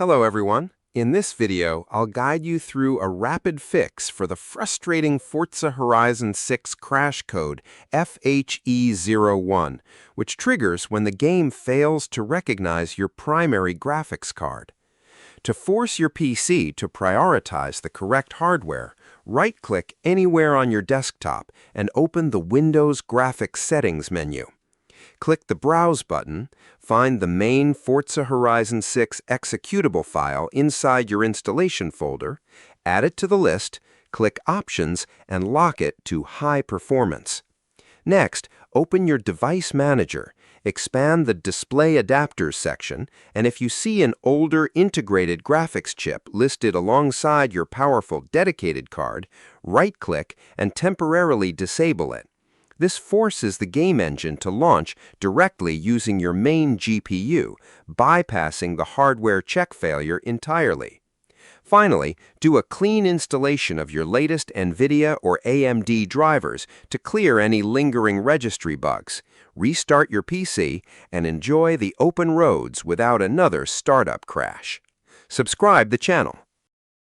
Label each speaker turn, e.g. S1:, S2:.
S1: Hello everyone. In this video, I'll guide you through a rapid fix for the frustrating Forza Horizon 6 crash code FHE01, which triggers when the game fails to recognize your primary graphics card. To force your PC to prioritize the correct hardware, right-click anywhere on your desktop and open the Windows Graphics Settings menu. Click the Browse button, find the main Forza Horizon 6 executable file inside your installation folder, add it to the list, click Options, and lock it to High Performance. Next, open your Device Manager, expand the Display Adapters section, and if you see an older integrated graphics chip listed alongside your powerful dedicated card, right-click and temporarily disable it. This forces the game engine to launch directly using your main GPU, bypassing the hardware check failure entirely. Finally, do a clean installation of your latest NVIDIA or AMD drivers to clear any lingering registry bugs. Restart your PC and enjoy the open roads without another startup crash. Subscribe the channel.